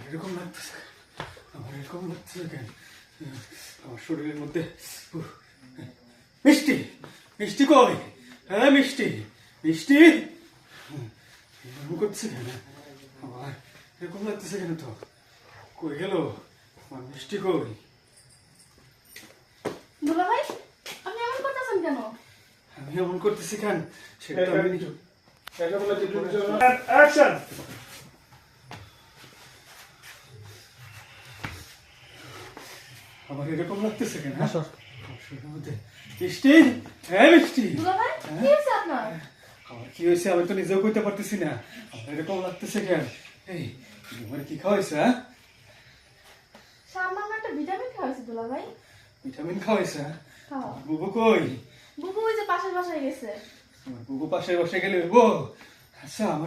এরকম লাগতেছে, আমার এরকম লাগতেছে কেন? আমার শরীরের মধ্যে মিষ্টি, মিষ্টি কই? হ্যাঁ মিষ্টি, মিষ্টি এরকম করছে কেন? আমার এরকম লাগতেছে কেন? তো কই গেল আমার মিষ্টি? কই? দুলা ভাই, আপনি এমন করতেছেন কেন? আমি এমন করতেছি কেন সেটা তো আমি অ্যাকশন। আমার এরকম লাগতেছে কেন? আমার শরীরের মধ্যে মিষ্টি, হ্যাঁ মিষ্টি। দুলা ভাই, কি হয়েছে আপনার? আমার কি হয়েছে আমি তো নিজেও কইতে পারতেছি না। আমার এরকম লাগতেছে কেন? এই আমার কি খাওয়াইছে? হ্যাঁ সামান্য একটা ভিটামিন খাওয়াইছে দুলা ভাই। ভিটামিন খাওয়াইছে? খাওয়া। বুবু কই? বুবু ওই যে পাশের বাসায় গেছে। আমার বুবু পাশে বসে গেলে হইবো? আচ্ছা আমার